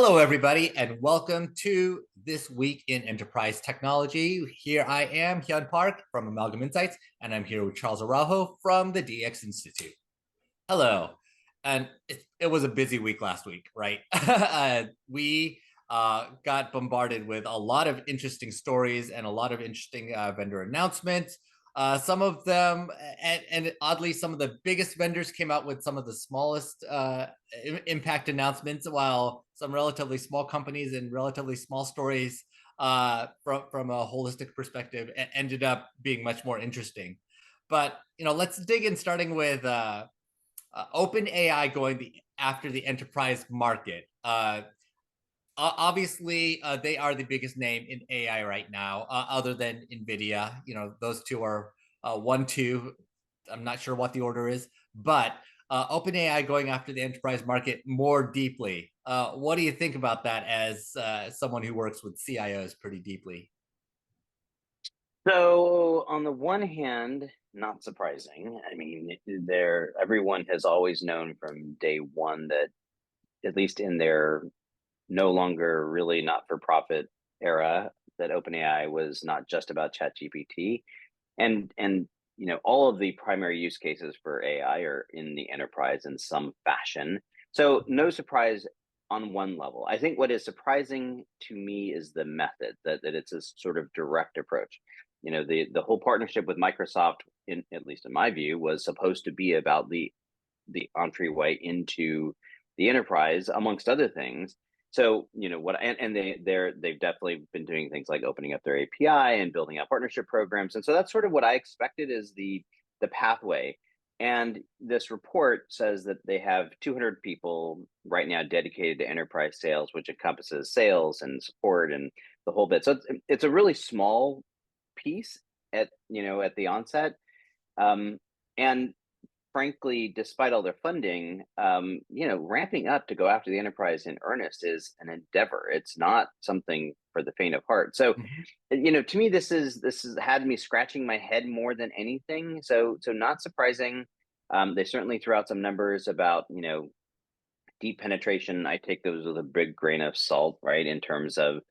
Hello, everybody, and welcome to This Week in Enterprise Technology. Here I am, Hyoun Park from Amalgam Insights, and I'm here with Charles Araujo from the DX Institute. Hello. And it was a busy week last week, right? We got bombarded with a lot of interesting stories and a lot of interesting vendor announcements. Some of them, and oddly, some of the biggest vendors came out with some of the smallest impact announcements, while some relatively small companies and relatively small stories from a holistic perspective ended up being much more interesting. But let's dig in, starting with OpenAI going after the enterprise market. Obviously, they are the biggest name in AI right now, other than NVIDIA. Those two are 1, 2. I'm not sure what the order is, but OpenAI going after the enterprise market more deeply. What do you think about that as someone who works with CIOs pretty deeply? So on the one hand, not surprising. I mean, everyone has always known from day one that at least in their no longer really not-for-profit era, that OpenAI was not just about ChatGPT, and all of the primary use cases for AI are in the enterprise in some fashion. So no surprise on one level. I think what is surprising to me is the method that it's a sort of direct approach. The whole partnership with Microsoft, at least in my view, was supposed to be about the entryway into the enterprise, amongst other things. So they've definitely been doing things like opening up their API and building out partnership programs, and so that's sort of what I expected is the pathway. And this report says that they have 200 people right now dedicated to enterprise sales, which encompasses sales and support and the whole bit. So it's a really small piece at the onset, and frankly, despite all their funding, ramping up to go after the enterprise in earnest is an endeavor. It's not something for the faint of heart. So, Mhm. to me, this has had me scratching my head more than anything. So not surprising. They certainly threw out some numbers about deep penetration. I take those with a big grain of salt, right? In terms of,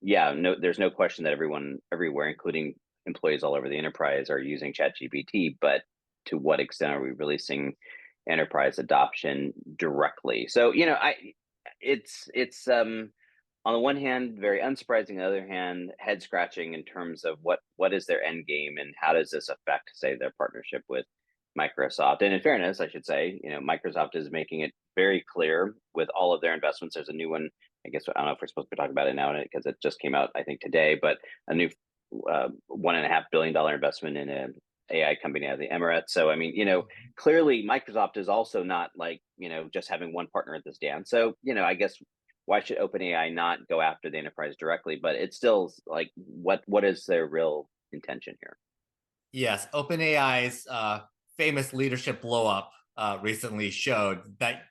yeah, no, there's no question that everyone everywhere, including employees all over the enterprise, are using ChatGPT, but to what extent are we really seeing enterprise adoption directly? So, it's on the one hand very unsurprising, on the other hand head scratching in terms of what is their end game and how does this affect, say, their partnership with Microsoft. And in fairness, I should say, Microsoft is making it very clear with all of their investments. There's a new one. I guess I don't know if we're supposed to be talking about it now because it just came out, I think, today. But a new $1.5 billion investment in an AI company out of the Emirates. So I mean, clearly Microsoft is also not like just having one partner at this dance. So I guess why should OpenAI not go after the enterprise directly? But it's still like, what is their real intention here? Yes, OpenAI's famous leadership blowup recently showed that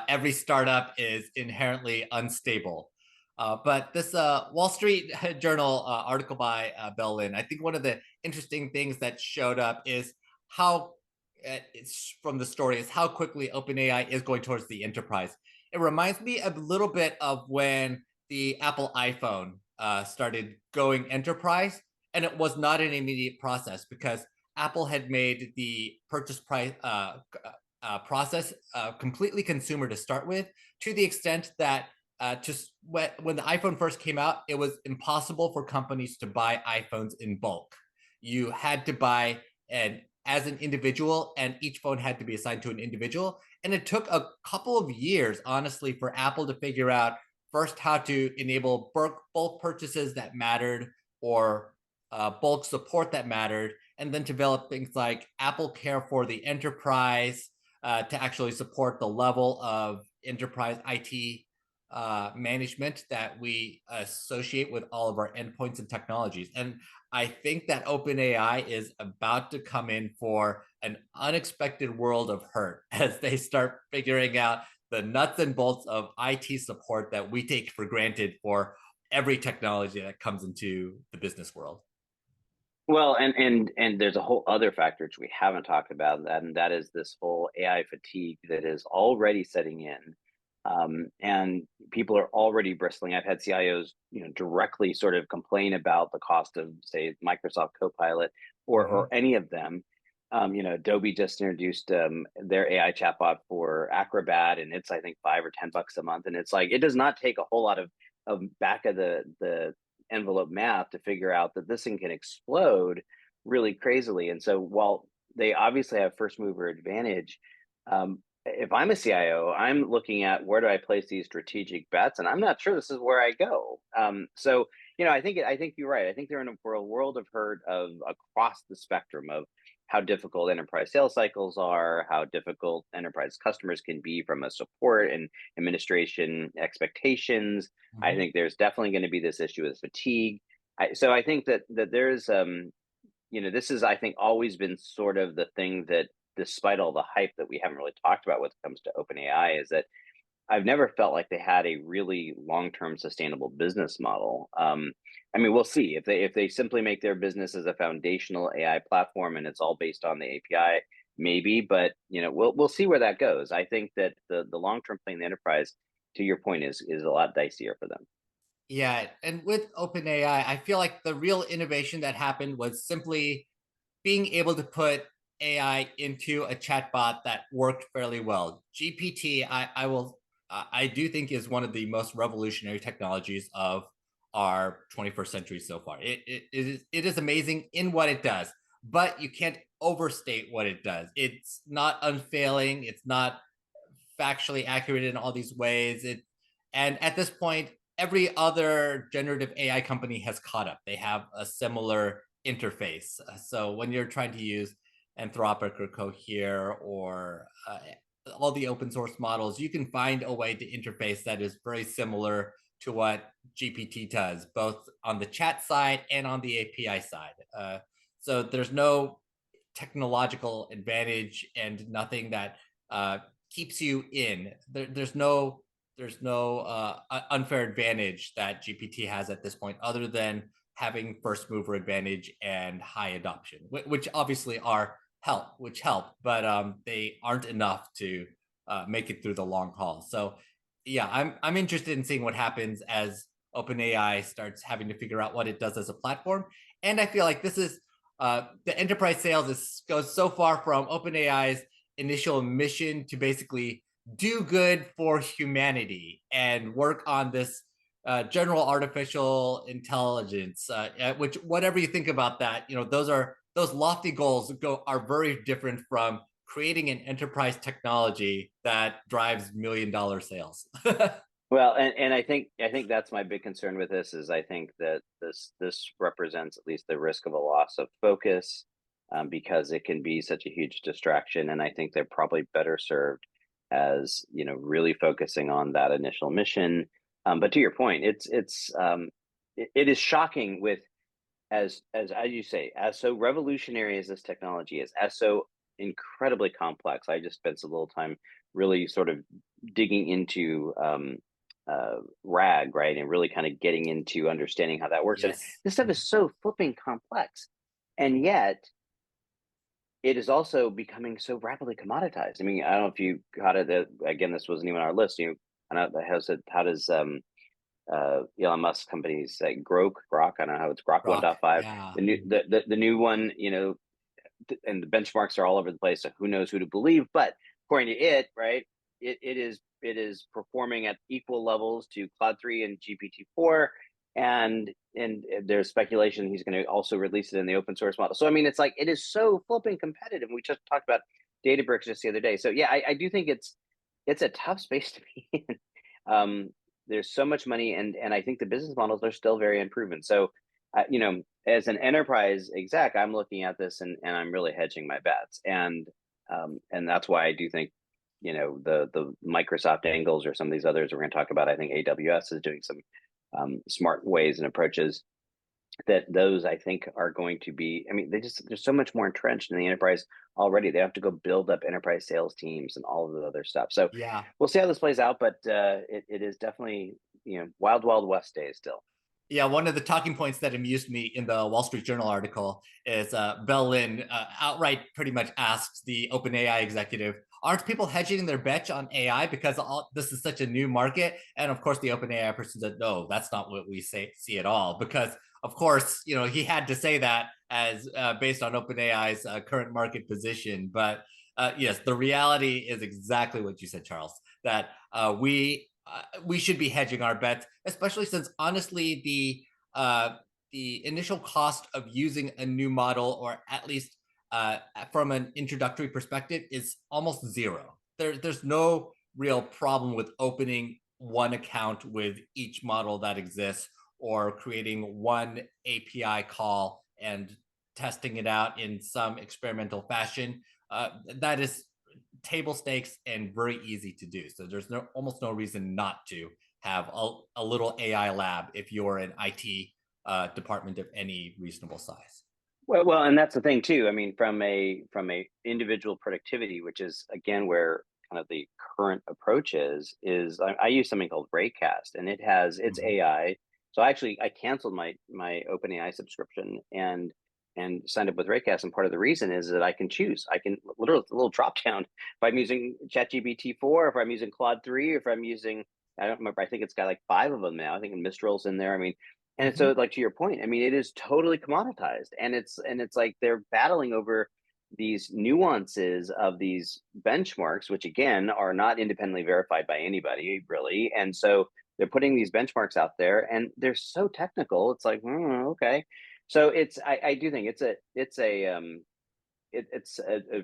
every startup is inherently unstable. But this Wall Street Journal article by Bell Lin, I think one of the interesting things that showed up is how it's from the story is how quickly OpenAI is going towards the enterprise. It reminds me a little bit of when the Apple iPhone started going enterprise, and it was not an immediate process because Apple had made the purchase price process completely consumer to start with, to the extent that just when the iPhone first came out, it was impossible for companies to buy iPhones in bulk. You had to buy as an individual, and each phone had to be assigned to an individual. And it took a couple of years, honestly, for Apple to figure out first how to enable bulk purchases that mattered, or bulk support that mattered, and then develop things like Apple Care for the enterprise, to actually support the level of enterprise IT management that we associate with all of our endpoints and technologies. And I think that OpenAI is about to come in for an unexpected world of hurt as they start figuring out the nuts and bolts of IT support that we take for granted for every technology that comes into the business world. Well, and there's a whole other factor which we haven't talked about, and that is this whole AI fatigue that is already setting in. And people are already bristling. I've had CIOs, directly sort of complain about the cost of, say, Microsoft Copilot or Mhm. any of them. Adobe just introduced their AI chatbot for Acrobat, and it's I think $5 or $10 a month, and it's like it does not take a whole lot of back of the envelope math to figure out that this thing can explode really crazily. And so while they obviously have first mover advantage, if I'm a CIO, I'm looking at where do I place these strategic bets, and I'm not sure this is where I go. So I think you're right. I think they're in a world of hurt of across the spectrum of how difficult enterprise sales cycles are, how difficult enterprise customers can be from a support and administration expectations. I Mhm. think there's definitely going to be this issue with fatigue. So I think that there's this has, I think, always been sort of the thing that, despite all the hype that we haven't really talked about when it comes to OpenAI, is that I've never felt like they had a really long-term sustainable business model. I mean, we'll see if they simply make their business as a foundational AI platform and it's all based on the API, maybe. But we'll see where that goes. I think that the long-term play in the enterprise, to your point, is a lot dicier for them. Yeah, and with OpenAI, I feel like the real innovation that happened was simply being able to put AI into a chatbot that worked fairly well. GPT, I do think is one of the most revolutionary technologies of our 21st century so far. It is amazing in what it does, but you can't overstate what it does. It's not unfailing. It's not factually accurate in all these ways. And at this point, every other generative AI company has caught up. They have a similar interface. So when you're trying to use Anthropic or Cohere or all the open source models, you can find a way to interface that is very similar to what GPT does, both on the chat side and on the API side. So there's no technological advantage and nothing that keeps you in. There's no unfair advantage that GPT has at this point, other than having first mover advantage and high adoption, which obviously help, but they aren't enough to make it through the long haul. So yeah, I'm interested in seeing what happens as OpenAI starts having to figure out what it does as a platform. And I feel like this is the enterprise sales goes so far from OpenAI's initial mission to basically do good for humanity and work on this general artificial intelligence, which whatever you think about that, those lofty goals are very different from creating an enterprise technology that drives $1 million sales. Well, and I think that's my big concern with this is I think that this represents at least the risk of a loss of focus, because it can be such a huge distraction, and I think they're probably better served as really focusing on that initial mission. But to your point, it is shocking with as you say, as so revolutionary as this technology is, as so incredibly complex. I just spent a little time really sort of digging into RAG, right, and really kind of getting into understanding how that works. And Yes. this stuff is so flipping complex, and yet it is also becoming so rapidly commoditized. I mean, I don't know if you got it. Again, this wasn't even on our list. I don't know how does Elon Musk companies like Grok. I don't know how it's Grok Rock. 1.5. Yeah. The new the new one, and the benchmarks are all over the place. So who knows who to believe? But according to it, right, it is performing at equal levels to Cloud 3 and GPT-4, and there's speculation he's going to also release it in the open source model. So I mean, it's like it is so flipping competitive. We just talked about Databricks just the other day. So yeah, I do think it's a tough space to be in. There's so much money, and I think the business models are still very unproven. So as an enterprise exec, I'm looking at this and I'm really hedging my bets, and that's why I do think the Microsoft angles or some of these others we're going to talk about. I think AWS is doing some smart ways and approaches that those I think are going to be. I mean, they're so much more entrenched in the enterprise already. They have to go build up enterprise sales teams and all of the other stuff. So Yeah. we'll see how this plays out, but it is definitely wild west days still. Yeah, one of the talking points that amused me in the Wall Street Journal article is Bell Lin outright pretty much asked the OpenAI executive, "Aren't people hedging their bet on AI because this is such a new market?" And of course, the OpenAI person said, "No, that's not what we see at all." Because of course, he had to say that as based on OpenAI's current market position. But yes, the reality is exactly what you said, Charles. That we should be hedging our bets, especially since honestly the initial cost of using a new model, or at least from an introductory perspective, is almost zero. There's no real problem with opening one account with each model that exists, or creating one API call and testing it out in some experimental fashion. That is table stakes and very easy to do. So there's almost no reason not to have a little AI lab if you're an IT department of any reasonable size. Well, and that's the thing too. I mean, from a individual productivity, which is again where kind of the current approach is I use something called Raycast, and it's Mhm. AI. So I canceled my OpenAI subscription and signed up with Raycast, and part of the reason is that I can choose. I can literally, it's a little drop down if I'm using ChatGPT 4, if I'm using Claude 3, if I'm using, I don't remember. I think it's got like 5 of them now. I think Mistral's in there. I mean, and Mhm. so, like to your point, I mean, it is totally commoditized, and it's like they're battling over these nuances of these benchmarks, which again are not independently verified by anybody really, and so they're putting these benchmarks out there, and they're so technical. It's like, okay, so I do think it's a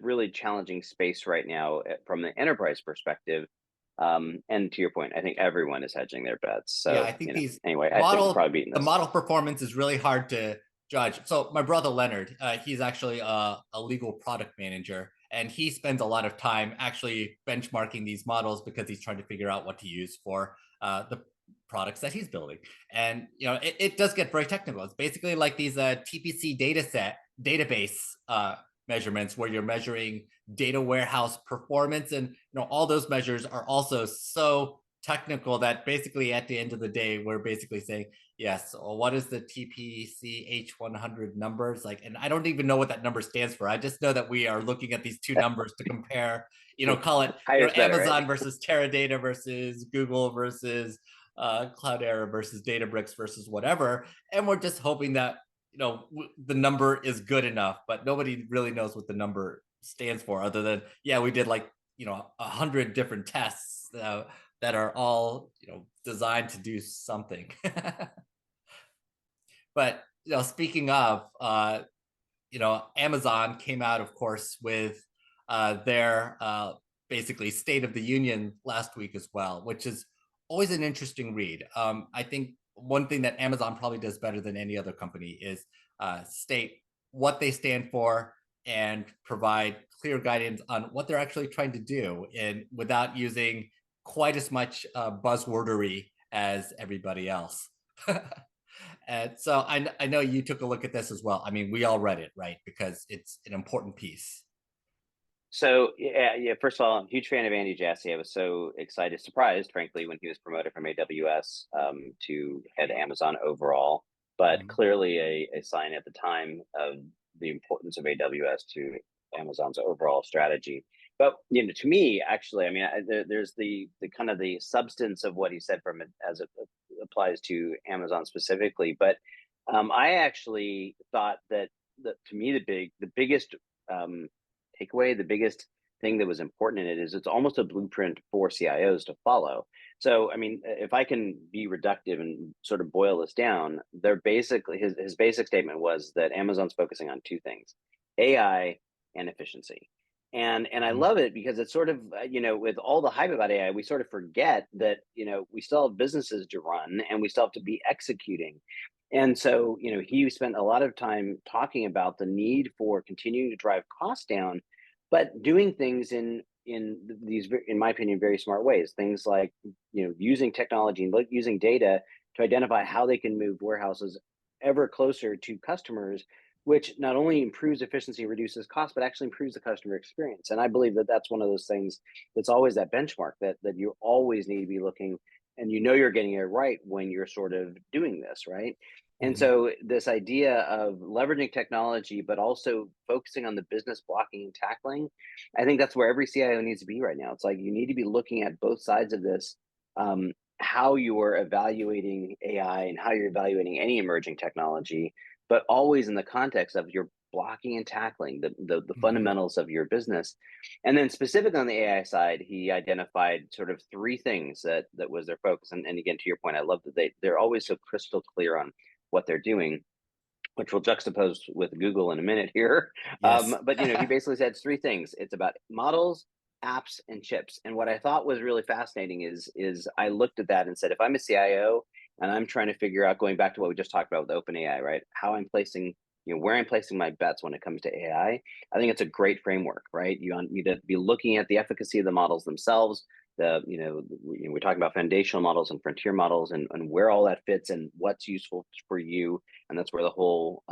really challenging space right now from the enterprise perspective. And to your point, I think everyone is hedging their bets. Yeah, I So, think these anyway, I think we're model probably beating the this. model performance is really hard to judge. So my brother Leonard, he's actually a legal product manager, and he spends a lot of time actually benchmarking these models because he's trying to figure out what to use for the products that he's building. And it does get very technical. It's basically like these TPC database measurements where you're measuring data warehouse performance, and all those measures are also so technical that basically at the end of the day we're basically saying, yes, well, what is the TPC H100 numbers like? And I don't even know what that number stands for. I just know that we are looking at these two numbers to compare, call it Higher is better, right? Amazon versus Teradata versus Google versus Cloudera versus Databricks versus whatever. And we're just hoping that the number is good enough, but nobody really knows what the number stands for, other than, yeah, we did like 100 different tests that are all designed to do something. But speaking of, Amazon came out, of course, with their basically State of the Union last week as well, which is always an interesting read. I think one thing that Amazon probably does better than any other company is state what they stand for and provide clear guidance on what they're actually trying to do, and without using quite as much buzzwordery as everybody else. And so I know you took a look at this as well. I mean, we all read it, right? Because it's an important piece. So yeah. First of all, I'm a huge fan of Andy Jassy. I was so excited, surprised, frankly, when he was promoted from AWS to head Amazon overall. But Mhm. clearly, a sign at the time of the importance of AWS to Amazon's overall strategy. But to me, actually, I mean, there's the kind of the substance of what he said from it as it applies to Amazon specifically. But I actually thought that to me the biggest takeaway, the biggest thing that was important in it is it's almost a blueprint for CIOs to follow. So, I mean, if I can be reductive and sort of boil this down, they're basically his basic statement was that Amazon's focusing on two things: AI and efficiency. And I Mhm. love it because it's sort of with all the hype about AI, we sort of forget that we still have businesses to run and we still have to be executing. And so, he spent a lot of time talking about the need for continuing to drive costs down, but doing things in these, in my opinion, very smart ways. Things like, using technology and using data to identify how they can move warehouses ever closer to customers, which not only improves efficiency, reduces cost, but actually improves the customer experience. And I believe that that's one of those things that's always that benchmark that you always need to be looking and you know you're getting it right when you're sort of doing this, right? And Mhm. so this idea of leveraging technology, but also focusing on the business blocking and tackling, I think that's where every CIO needs to be right now. It's like you need to be looking at both sides of this, how you are evaluating AI and how you're evaluating any emerging technology, but always in the context of your blocking and tackling the Mhm. fundamentals of your business. And then specifically on the AI side, he identified sort of three things that was their focus. And again, to your point, I love that they're always so crystal clear on what they're doing, which we'll juxtapose with Google in a minute here. Yes. But he basically said it's three things. It's about models, apps, and chips. And what I thought was really fascinating is I looked at that and said, if I'm a CIO and I'm trying to figure out, going back to what we just talked about with OpenAI, right? How I'm placing, where I'm placing my bets when it comes to AI. I think it's a great framework, right? You need to be looking at the efficacy of the models themselves. We're talking about foundational models and frontier models, and where all that fits and what's useful for you. And that's where the whole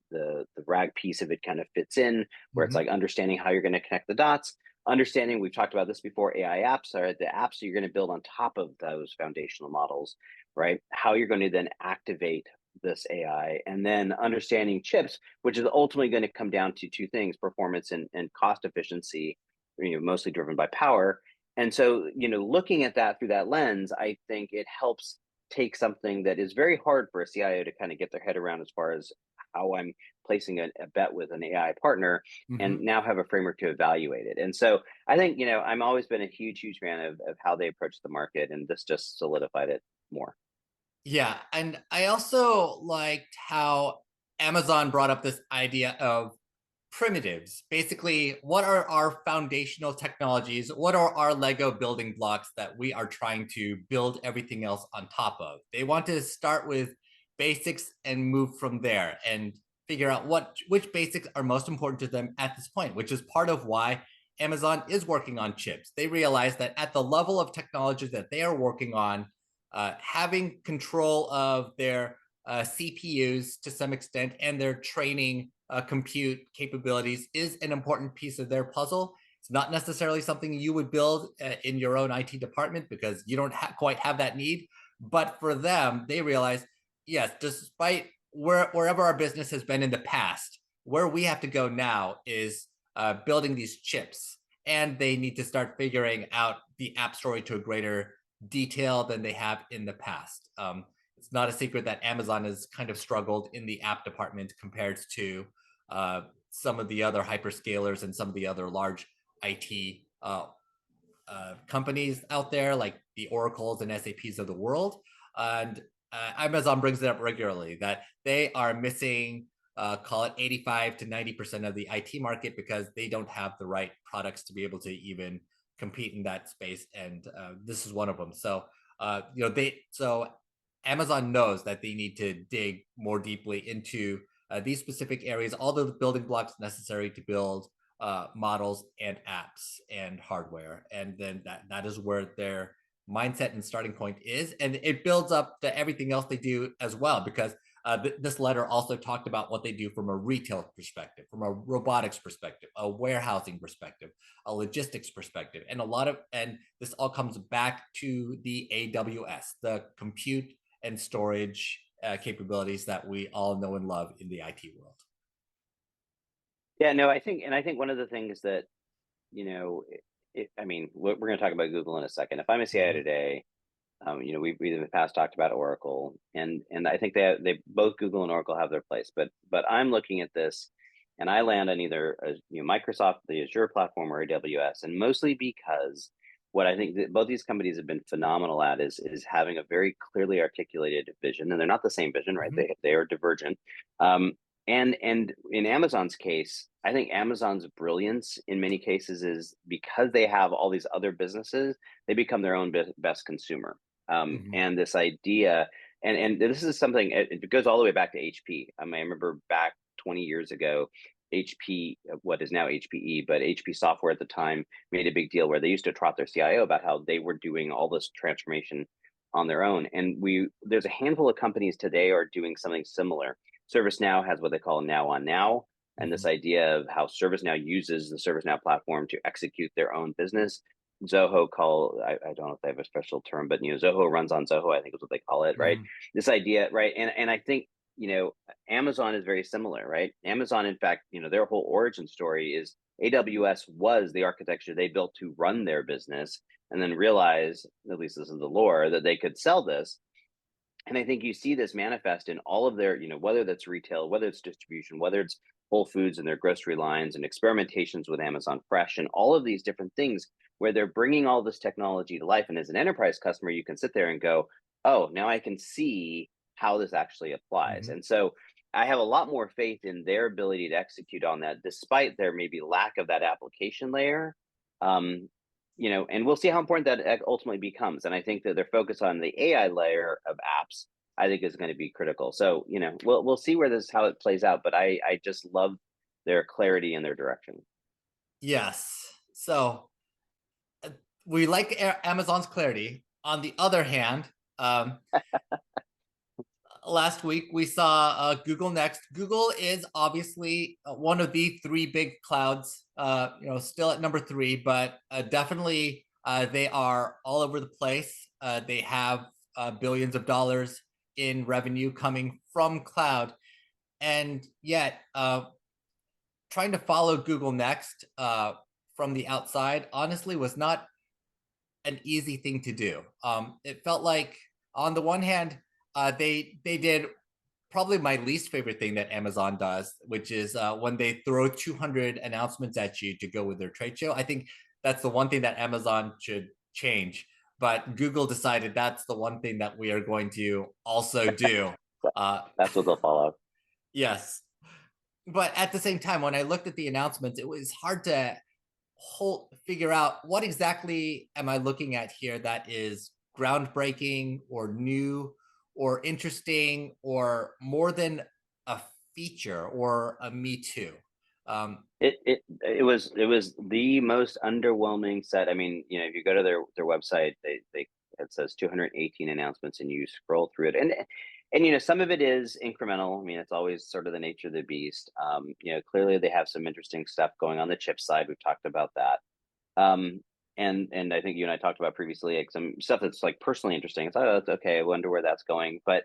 the RAG piece of it kind of fits in, where it's Mhm. like understanding how you're going to connect the dots, understanding, we've talked about this before, AI apps are the apps that you're going to build on top of those foundational models, right? How you're going to then activate this AI, and then understanding chips, which is ultimately going to come down to two things: performance and cost efficiency, mostly driven by power. And so, looking at that through that lens, I think it helps take something that is very hard for a CIO to kind of get their head around, as far as how I'm placing a bet with an AI partner, and Mhm. now have a framework to evaluate it. And so I think, I'm always been a huge, huge fan of how they approach the market, and this just solidified it more. Yeah, and I also liked how Amazon brought up this idea of primitives. Basically, what are our foundational technologies? What are our Lego building blocks that we are trying to build everything else on top of? They want to start with basics and move from there and figure out which basics are most important to them at this point, which is part of why Amazon is working on chips. They realize that at the level of technology that they are working on, having control of their CPUs to some extent and their training compute capabilities is an important piece of their puzzle. It's not necessarily something you would build in your own IT department because you don't quite have that need. But for them, they realize, yes, despite wherever our business has been in the past, where we have to go now is building these chips. And they need to start figuring out the app story to a greater detail than they have in the past. It's not a secret that Amazon has kind of struggled in the app department compared to some of the other hyperscalers and some of the other large IT companies out there, like the Oracles and SAPs of the world. And Amazon brings it up regularly that they are missing, call it 85 to 90% of the IT market because they don't have the right products to be able to even compete in that space. And this is one of them. So, so Amazon knows that they need to dig more deeply into these specific areas, all the building blocks necessary to build models and apps and hardware, and then that is where their mindset and starting point is, and it builds up to everything else they do as well. Because this letter also talked about what they do from a retail perspective, from a robotics perspective, a warehousing perspective, a logistics perspective, and this all comes back to the AWS, the compute and storage capabilities that we all know and love in the IT world. Yeah, no, I think one of the things that, I mean, we're going to talk about Google in a second. If I'm a CIO Mhm. today, we in the past talked about Oracle, and I think they both, Google and Oracle, have their place. But I'm looking at this, and I land on either Microsoft, the Azure platform, or AWS, and mostly because what I think that both these companies have been phenomenal at is having a very clearly articulated vision, and they're not the same vision, right? Mhm. They are divergent. Um, and in Amazon's case, I think Amazon's brilliance in many cases is because they have all these other businesses, they become their own best consumer. Mhm. And this idea, and this is something, it goes all the way back to HP. I remember back 20 years ago, HP, what is now HPE, but HP Software at the time made a big deal where they used to trot their CIO about how they were doing all this transformation on their own. And there's a handful of companies today are doing something similar. ServiceNow has what they call now on now, and this Mhm. idea of how ServiceNow uses the ServiceNow platform to execute their own business. Zoho call, I don't know if they have a special term, but Zoho runs on Zoho, I think is what they call it, right? Mhm. This idea, right? And I think, Amazon is very similar, right? Amazon, in fact, their whole origin story is AWS was the architecture they built to run their business, and then realize, at least this is the lore, that they could sell this. And I think you see this manifest in all of their, whether that's retail, whether it's distribution, whether it's Whole Foods and their grocery lines and experimentations with Amazon Fresh and all of these different things where they're bringing all this technology to life. And as an enterprise customer, you can sit there and go, oh, now I can see how this actually applies. Mhm. And so I have a lot more faith in their ability to execute on that, despite their maybe lack of that application layer. Um, and we'll see how important that ultimately becomes. And I think that their focus on the AI layer of apps, I think, is going to be critical. So, we'll see how it plays out. But I just love their clarity and their direction. Yes. So uh, we like Amazon's clarity. On the other hand, um, last week we saw Google Next. Google is obviously one of the three big clouds. Still at number three, but definitely they are all over the place. They have billions of dollars in revenue coming from cloud, and yet trying to follow Google Next from the outside honestly was not an easy thing to do. It felt like on the one hand, they did probably my least favorite thing that Amazon does, which is when they throw 200 announcements at you to go with their trade show. I think that's the one thing that Amazon should change. But Google decided that's the one thing that we are going to also do. Uh, That's what they'll follow. yes. But at the same time, when I looked at the announcements, it was hard to figure out what exactly am I looking at here that is groundbreaking or new or interesting or more than a feature or a me too. Um, It was the most underwhelming set. I mean, if you go to their website, they it says 218 announcements, and you scroll through it, and some of it is incremental. I mean, it's always sort of the nature of the beast. Clearly they have some interesting stuff going on the chip side. We've talked about that. Um, and I think you and I talked about previously, like some stuff that's like personally interesting. It's like, oh, that's okay. I wonder where that's going, but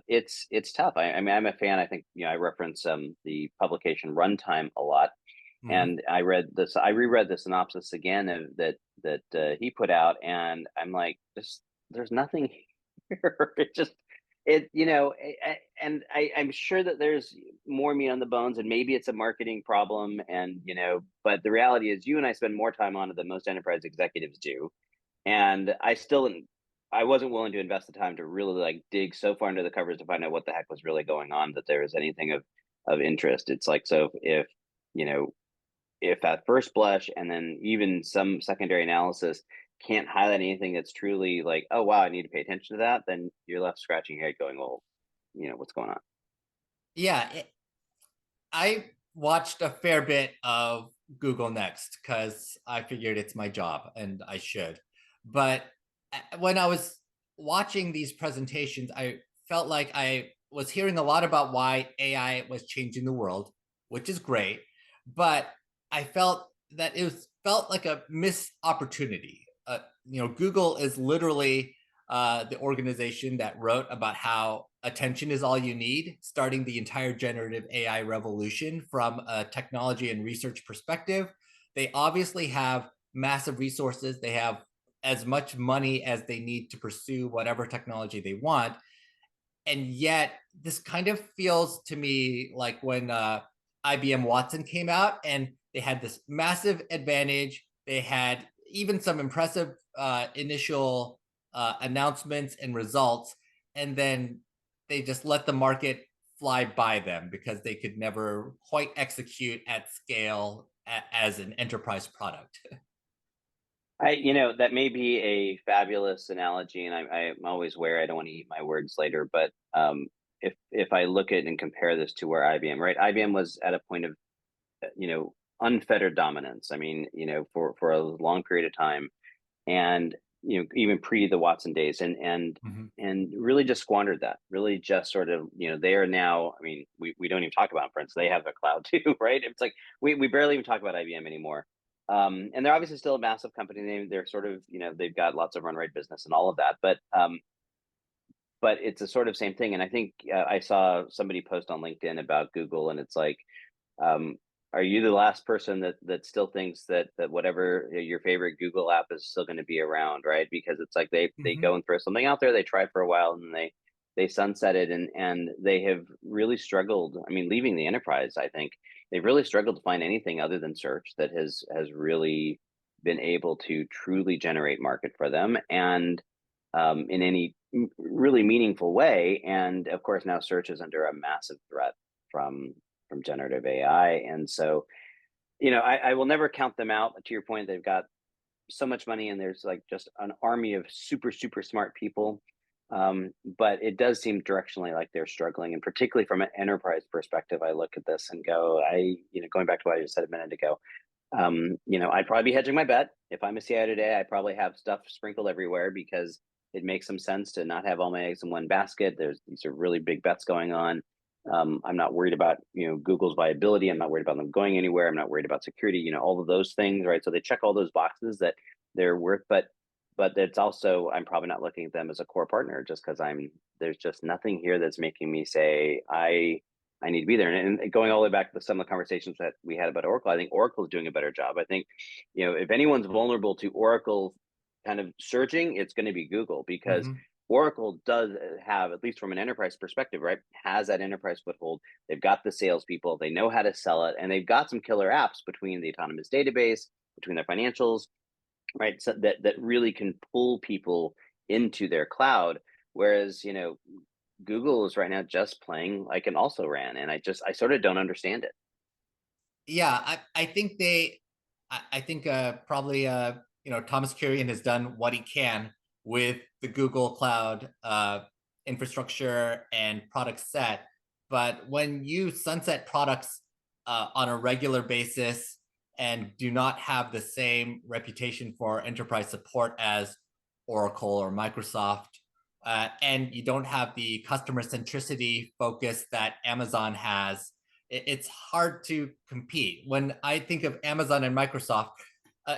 it's tough. I mean, I'm a fan. I think I reference the publication Runtime a lot, mhm. and I reread the synopsis again that he put out, and I'm like, there's nothing here. And I'm sure that there's more meat on the bones, and maybe it's a marketing problem, and but the reality is, you and I spend more time on it than most enterprise executives do, and I wasn't willing to invest the time to really like dig so far into the covers to find out what the heck was really going on, that there was anything of interest. It's like, so if you know if at first blush and then even some secondary analysis can't highlight anything that's truly like, oh wow, I need to pay attention to that, then you're left scratching your head going, well, what's going on. Yeah, I watched a fair bit of Google Next because I figured it's my job and I should. But when I was watching these presentations, I felt like I was hearing a lot about why AI was changing the world, which is great. But I felt that felt like a missed opportunity. Google is literally the organization that wrote about how attention is all you need, starting the entire generative AI revolution from a technology and research perspective. They obviously have massive resources. They have as much money as they need to pursue whatever technology they want. And yet, this kind of feels to me like when IBM Watson came out and they had this massive advantage. They had even some impressive initial announcements and results, and then they just let the market fly by them because they could never quite execute at scale as an enterprise product. That may be a fabulous analogy, and I'm always wary. I don't want to eat my words later, but if I look at and compare this to where IBM, right? IBM was at a point of unfettered dominance. I mean, for a long period of time, and even pre the Watson days, Mhm. and really just squandered that. Really just sort of, they are now. I mean, we don't even talk about them, for instance. They have a cloud too, right? It's like we barely even talk about IBM anymore. And they're obviously still a massive company. They're sort of, they've got lots of run rate business and all of that, but it's a sort of same thing. And I think I saw somebody post on LinkedIn about Google, and it's like, um, are you the last person that still thinks that whatever your favorite Google app is still going to be around, right? Because it's like they Mhm. go and throw something out there, they try for a while, and then they sunset it, and they have really struggled. I mean, leaving the enterprise, I think they've really struggled to find anything other than search that has really been able to truly generate market for them, and in any really meaningful way. And of course, now search is under a massive threat from generative AI. And so, I will never count them out. To your point, they've got so much money, and there's like just an army of super, super smart people. But it does seem directionally like they're struggling. And particularly from an enterprise perspective, I look at this and go, going back to what I just said a minute ago, I'd probably be hedging my bet. If I'm a CIO today, I probably have stuff sprinkled everywhere because it makes some sense to not have all my eggs in one basket. These are really big bets going on. I'm not worried about Google's viability. I'm not worried about them going anywhere. I'm not worried about security. All of those things, right? So they check all those boxes that they're worth, but it's also, I'm probably not looking at them as a core partner just because there's just nothing here that's making me say I need to be there. And going all the way back to some of the conversations that we had about Oracle, I think Oracle is doing a better job. I think, if anyone's vulnerable to Oracle kind of surging, it's going to be Google, because Mhm. Oracle does have, at least from an enterprise perspective, right, has that enterprise foothold. They've got the salespeople, they know how to sell it, and they've got some killer apps between the autonomous database, between their financials, right? So that really can pull people into their cloud. Whereas, Google is right now just playing like an also ran, and I sort of don't understand it. Yeah, I think I think probably Thomas Kurian has done what he can with the Google Cloud infrastructure and product set. But when you sunset products on a regular basis and do not have the same reputation for enterprise support as Oracle or Microsoft, and you don't have the customer centricity focus that Amazon has, it's hard to compete. When I think of Amazon and Microsoft,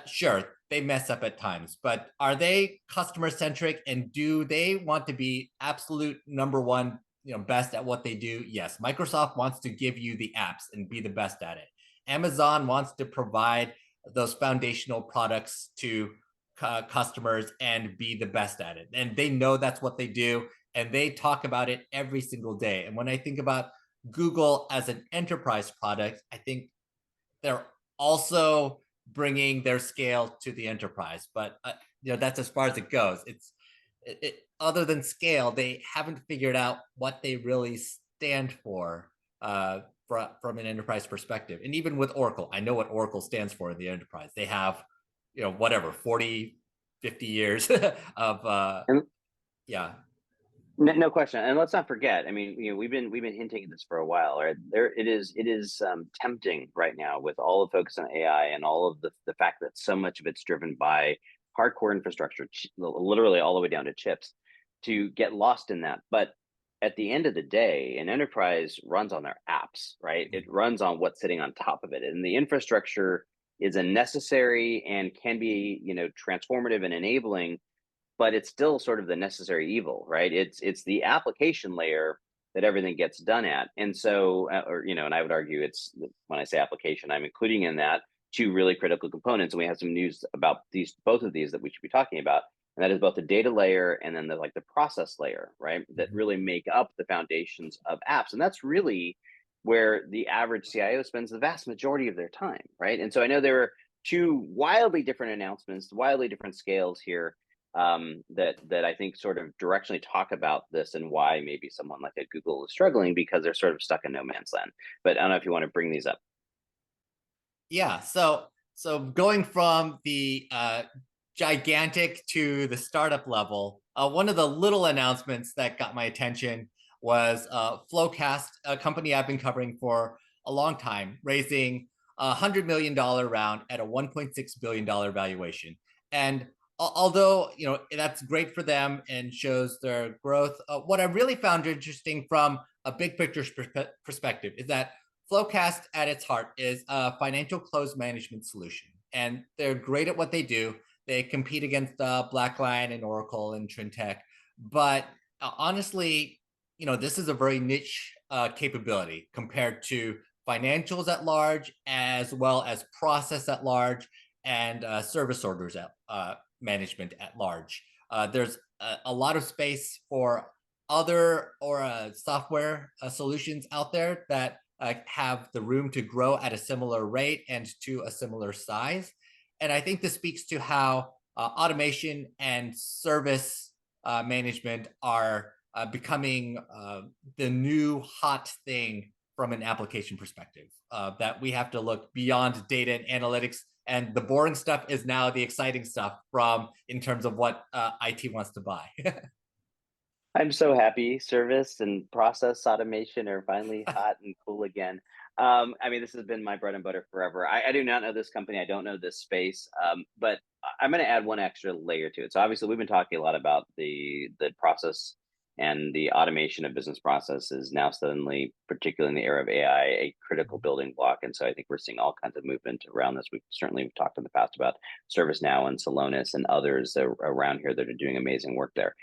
sure, they mess up at times, but are they customer centric, and do they want to be absolute number one, best at what they do? Yes. Microsoft wants to give you the apps and be the best at it. Amazon wants to provide those foundational products to customers and be the best at it. And they know that's what they do. And they talk about it every single day. And when I think about Google as an enterprise product, I think they're also bringing their scale to the enterprise. But that's as far as it goes. Other than scale, they haven't figured out what they really stand for from an enterprise perspective. And even with Oracle, I know what Oracle stands for in the enterprise. They have, whatever, 40, 50 years of, And yeah. no question. And let's not forget, I mean, we've been hinting at this for a while, right? It is tempting right now with all the focus on AI and all of the fact that so much of it's driven by hardcore infrastructure, literally all the way down to chips, to get lost in that. But at the end of the day, an enterprise runs on their apps, right? It runs on what's sitting on top of it. And the infrastructure is a necessary and can be, transformative and enabling, but it's still sort of the necessary evil, right? It's the application layer that everything gets done at. And so, and I would argue it's, when I say application, I'm including in that two really critical components. And we have some news about both of these that we should be talking about. And that is both the data layer and then the process layer, right? That Mhm. really make up the foundations of apps. And that's really where the average CIO spends the vast majority of their time, right? And so I know there are two wildly different announcements, wildly different scales here, that I think sort of directionally talk about this and why maybe someone like a Google is struggling, because they're sort of stuck in no man's land. But I don't know if you want to bring these up. Yeah. So going from the gigantic to the startup level, one of the little announcements that got my attention was FloQast, a company I've been covering for a long time, raising $100 million round at a $1.6 billion valuation. And although that's great for them and shows their growth, what I really found interesting from a big picture perspective is that FloQast at its heart is a financial close management solution. and they're great at what they do. They compete against Blackline and Oracle and Trintech, but honestly, this is a very niche capability compared to financials at large, as well as process at large, and service orders at management at large. There's a lot of space for other or software solutions out there that have the room to grow at a similar rate and to a similar size. And I think this speaks to how automation and service management are becoming the new hot thing from an application perspective. That we have to look beyond data and analytics, and the boring stuff is now the exciting stuff from in terms of what IT wants to buy. I'm so happy service and process automation are finally hot and cool again. I mean, this has been my bread and butter forever. I do not know this company. I don't know this space, but I'm going to add one extra layer to it. So obviously, we've been talking a lot about the process and the automation of business processes now suddenly, particularly in the era of AI, a critical building block. And so I think we're seeing all kinds of movement around this. We've talked in the past about ServiceNow and Celonis and others around here that are doing amazing work there.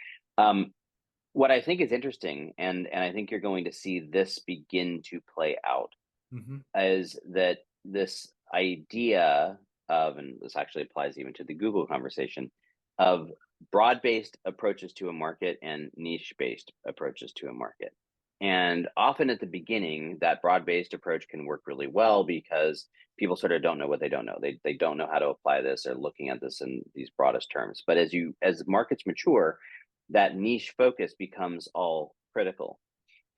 What I think is interesting, and I think you're going to see this begin to play out, Mhm. is that this idea of, and this actually applies even to the Google conversation, of broad-based approaches to a market and niche-based approaches to a market. And often at the beginning, that broad-based approach can work really well because people sort of don't know what they don't know. They don't know how to apply this. They're looking at this in these broadest terms. But as markets mature, that niche focus becomes all critical.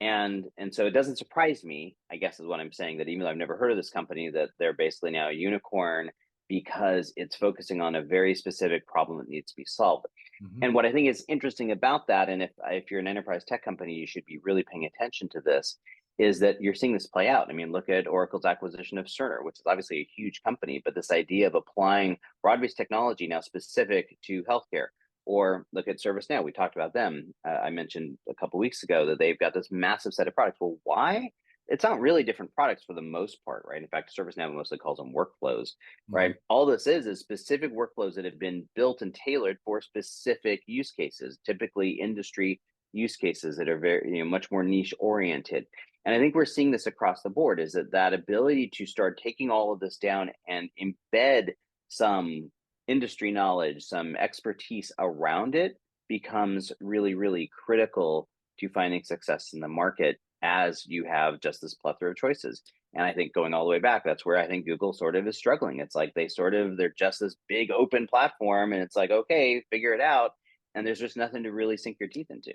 And so it doesn't surprise me, I guess is what I'm saying, that even though I've never heard of this company, that they're basically now a unicorn because it's focusing on a very specific problem that needs to be solved. Mhm. And what I think is interesting about that, and if you're an enterprise tech company, you should be really paying attention to this, is that you're seeing this play out. I mean, look at Oracle's acquisition of Cerner, which is obviously a huge company, but this idea of applying broad-based technology now specific to healthcare. Or look at ServiceNow. We talked about them. I mentioned a couple weeks ago that they've got this massive set of products. Well, why? It's not really different products for the most part, right? In fact, ServiceNow mostly calls them workflows, right? Mhm. All this is specific workflows that have been built and tailored for specific use cases, typically industry use cases that are very, much more niche oriented. And I think we're seeing this across the board, is that ability to start taking all of this down and embed some industry knowledge, some expertise around it becomes really, really critical to finding success in the market as you have just this plethora of choices. And I think going all the way back, that's where I think Google sort of is struggling. It's like they're just this big open platform, and it's like, okay, figure it out. And there's just nothing to really sink your teeth into.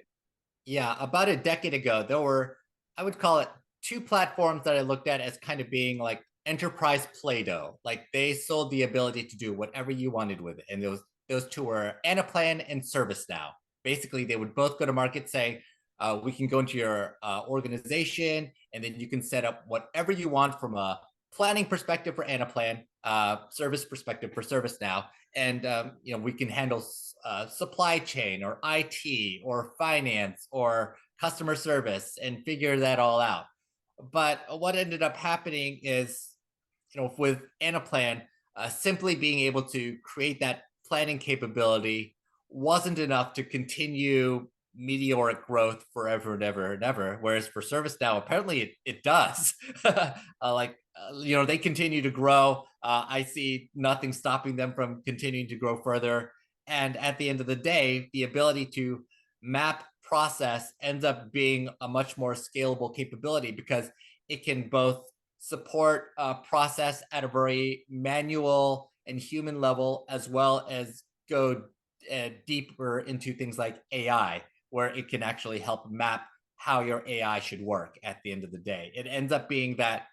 Yeah, about a decade ago, there were, I would call it, two platforms that I looked at as kind of being like enterprise Play-Doh. Like they sold the ability to do whatever you wanted with it. And those two were Anaplan and ServiceNow. Basically, they would both go to market saying, we can go into your organization, and then you can set up whatever you want from a planning perspective for Anaplan, service perspective for ServiceNow, and we can handle supply chain or IT or finance or customer service and figure that all out. But what ended up happening is, with Anaplan, simply being able to create that planning capability wasn't enough to continue meteoric growth forever and ever and ever. Whereas for ServiceNow, apparently it does. They continue to grow. I see nothing stopping them from continuing to grow further. And at the end of the day, the ability to map process ends up being a much more scalable capability because it can both support process at a very manual and human level, as well as go deeper into things like AI, where it can actually help map how your AI should work at the end of the day. It ends up being that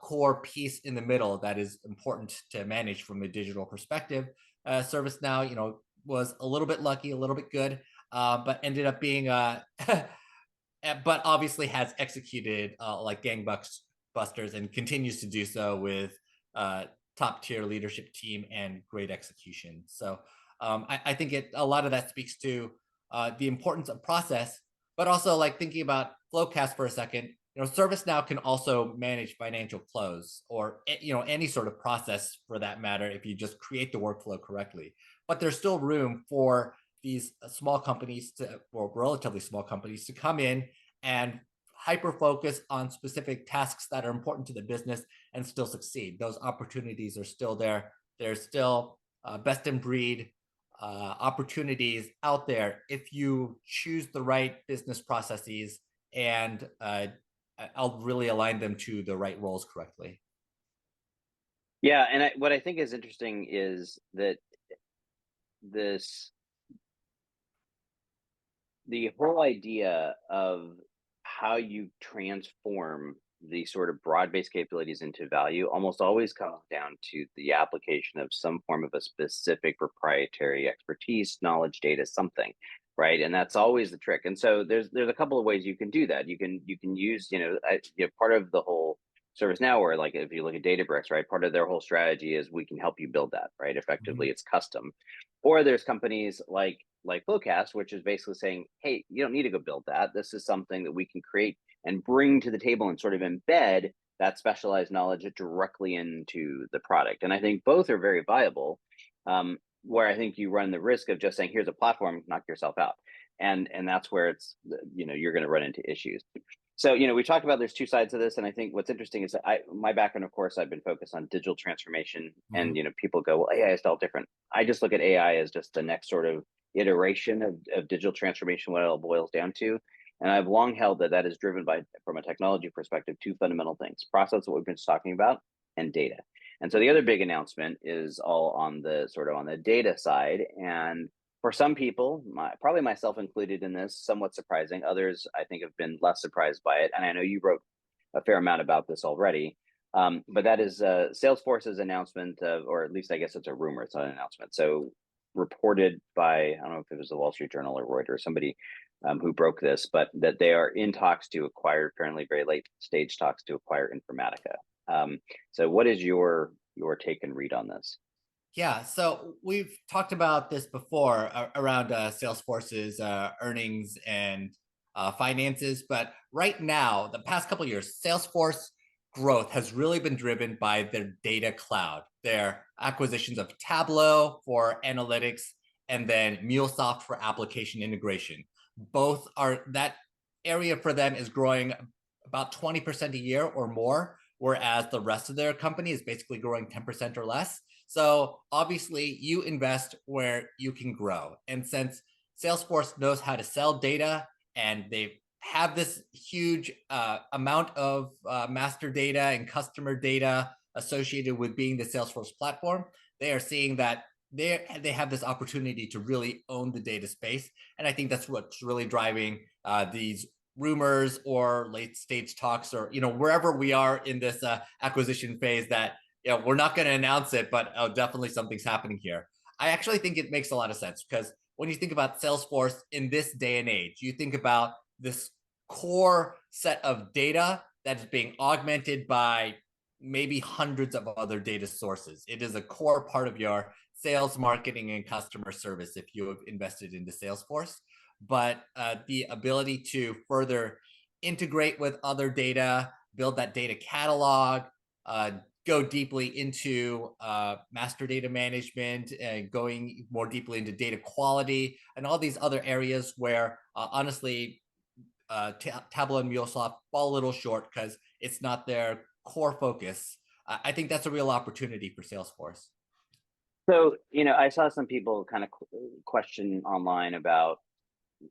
core piece in the middle that is important to manage from a digital perspective. ServiceNow, was a little bit lucky, a little bit good, but ended up being but obviously has executed like gangbusters and continues to do so with top tier leadership team and great execution. So I think a lot of that speaks to the importance of process, but also like thinking about FloQast for a second. ServiceNow can also manage financial close or any sort of process for that matter if you just create the workflow correctly. But there's still room for these small companies or relatively small companies to come in and hyper focus on specific tasks that are important to the business and still succeed. Those opportunities are still there. There's still best in breed opportunities out there if you choose the right business processes and I'll really align them to the right roles correctly. Yeah, and what I think is interesting is that this the whole idea of how you transform the sort of broad-based capabilities into value almost always comes down to the application of some form of a specific proprietary expertise, knowledge, data, something, right? And that's always the trick. And so there's a couple of ways you can do that. You can use part of the whole ServiceNow, or like if you look at Databricks, right? Part of their whole strategy is we can help you build that, right? Effectively, Mhm. it's custom. Or there's companies like FloQast, which is basically saying, hey, you don't need to go build that. This is something that we can create and bring to the table and sort of embed that specialized knowledge directly into the product. And I think both are very viable. Where I think you run the risk of just saying, here's a platform, knock yourself out. And that's where it's, you're going to run into issues. So, we talked about there's two sides of this. And I think what's interesting is that my background, of course, I've been focused on digital transformation. And, Mhm. people go, well, AI is all different. I just look at AI as just the next sort of iteration of digital transformation, what it all boils down to. And I've long held that is driven by, from a technology perspective, two fundamental things: process, what we've been talking about, and data. And so the other big announcement is all on the sort of on the data side. And for some people, probably myself included in this, somewhat surprising. Others, I think, have been less surprised by it. And I know you wrote a fair amount about this already. But that is Salesforce's announcement of, or at least I guess it's a rumor, it's not an announcement. So reported by, I don't know if it was the Wall Street Journal or Reuters, somebody who broke this, but that they are in talks to acquire, currently very late stage talks to acquire Informatica. So what is your take and read on this? Yeah, so we've talked about this before around Salesforce's earnings and finances, but right now, the past couple of years, Salesforce growth has really been driven by their data cloud, their acquisitions of Tableau for analytics, and then MuleSoft for application integration. Both are that area for them is growing about 20% a year or more, whereas the rest of their company is basically growing 10% or less. So obviously, you invest where you can grow. And since Salesforce knows how to sell data and they have this huge amount of master data and customer data associated with being the Salesforce platform, they are seeing that they have this opportunity to really own the data space. And I think that's what's really driving these rumors or late stage talks, or wherever we are in this acquisition phase, that we're not going to announce it, but definitely something's happening here. I actually think it makes a lot of sense because when you think about Salesforce in this day and age, you think about this core set of data that's being augmented by maybe hundreds of other data sources. It is a core part of your sales, marketing, and customer service if you have invested into Salesforce. But the ability to further integrate with other data, build that data catalog, go deeply into master data management and going more deeply into data quality and all these other areas where honestly Tableau and MuleSoft fall a little short because it's not their core focus. I think that's a real opportunity for Salesforce. So, I saw some people kind of question online about,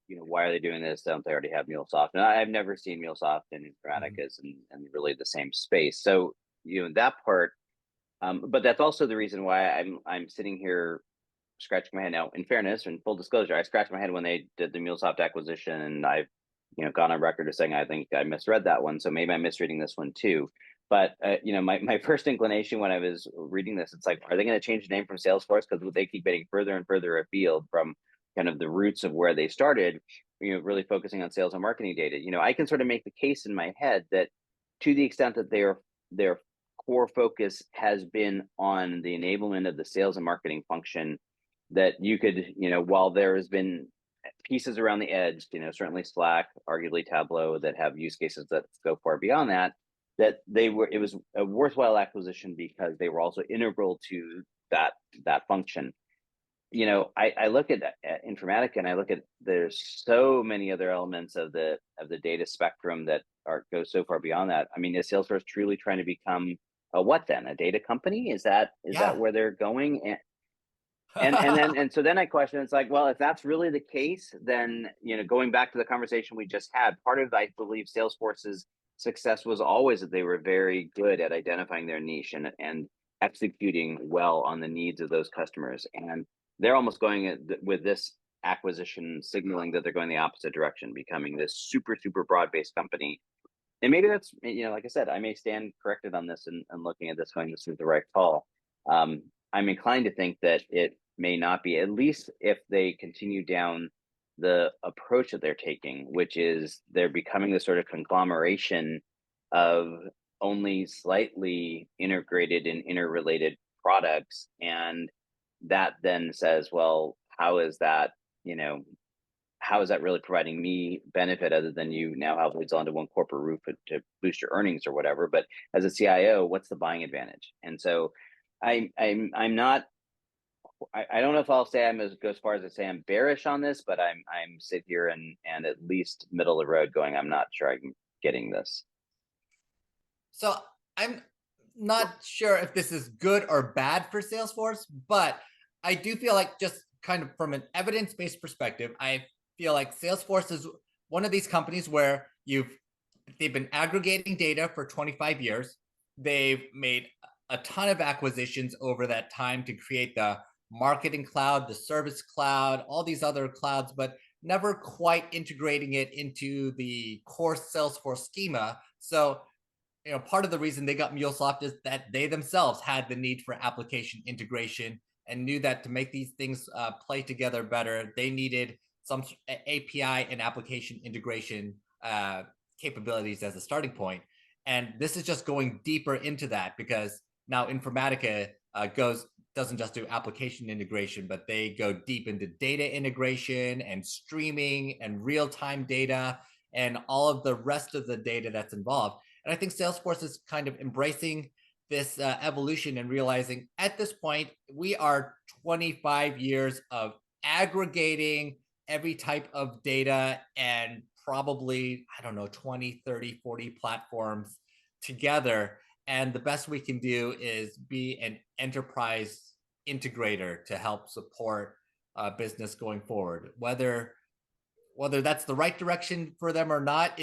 why are they doing this? Don't they already have MuleSoft? And I've never seen MuleSoft and Mhm. Informatica and really the same space. So, that part, but that's also the reason why I'm sitting here scratching my head now. In fairness and full disclosure, I scratched my head when they did the MuleSoft acquisition, and I've gone on record as saying I think I misread that one. So maybe I'm misreading this one too. But my first inclination when I was reading this, it's like, are they going to change the name from Salesforce because they keep getting further and further afield from kind of the roots of where they started? Really focusing on sales and marketing data. I can sort of make the case in my head that to the extent that their core focus has been on the enablement of the sales and marketing function, that you could, while there has been pieces around the edge, certainly Slack, arguably Tableau, that have use cases that go far beyond that, it was a worthwhile acquisition because they were also integral to that function. I look at Informatica, and I look at, there's so many other elements of the data spectrum that go so far beyond that. I mean, is Salesforce truly trying to become a what then? A data company? Is that Yeah. where they're going? So then I question, it's like, well, if that's really the case, then going back to the conversation we just had, part of, I believe, Salesforce's success was always that they were very good at identifying their niche and executing well on the needs of those customers. And they're almost going with this acquisition, signaling that they're going the opposite direction, becoming this super broad-based company. And maybe that's, like I said, I may stand corrected on this, and looking at this going, this is the right call. I'm inclined to think that it may not be, at least if they continue down the approach that they're taking, which is they're becoming this sort of conglomeration of only slightly integrated and interrelated products. And that then says, well, how is that really providing me benefit, other than you now have leads onto one corporate roof to boost your earnings or whatever? But as a CIO, what's the buying advantage? And so I'm not, I don't know if I'll say go as far as to say I'm bearish on this, but I'm sit here and at least middle of the road going, I'm not sure I'm getting this. So I'm not sure if this is good or bad for Salesforce, but I do feel like, just kind of from an evidence-based perspective, I feel like Salesforce is one of these companies where they've been aggregating data for 25 years. They've made a ton of acquisitions over that time to create the marketing cloud, the service cloud, all these other clouds, but never quite integrating it into the core Salesforce schema. So part of the reason they got MuleSoft is that they themselves had the need for application integration, and knew that to make these things play together better, they needed some API and application integration capabilities as a starting point. And this is just going deeper into that, because now Informatica doesn't just do application integration, but they go deep into data integration and streaming and real-time data and all of the rest of the data that's involved. And I think Salesforce is kind of embracing this evolution and realizing, at this point, we are 25 years of aggregating every type of data, and probably, I don't know, 20, 30, 40 platforms together. And the best we can do is be an enterprise integrator to help support business going forward. Whether that's the right direction for them or not,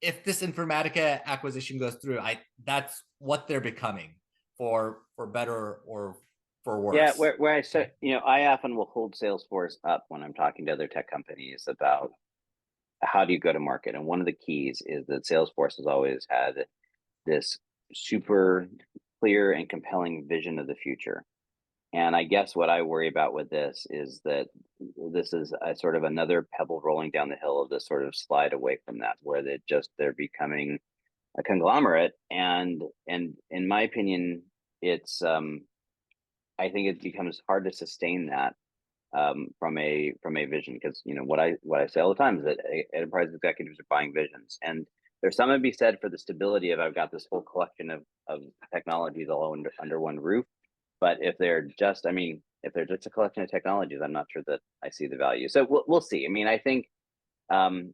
if this Informatica acquisition goes through, that's what they're becoming, for better or for Yeah, worse. where I say, I often will hold Salesforce up when I'm talking to other tech companies about how do you go to market. And one of the keys is that Salesforce has always had this super clear and compelling vision of the future. And I guess what I worry about with this is that this is a sort of another pebble rolling down the hill of this sort of slide away from that, where they're becoming a conglomerate. And in my opinion, it's I think it becomes hard to sustain that from a vision, because what I say all the time is that enterprise executives are buying visions, and there's something to be said for the stability of, I've got this whole collection of technologies all under one roof. But if they're just a collection of technologies, I'm not sure that I see the value. So we'll see. I mean, I think of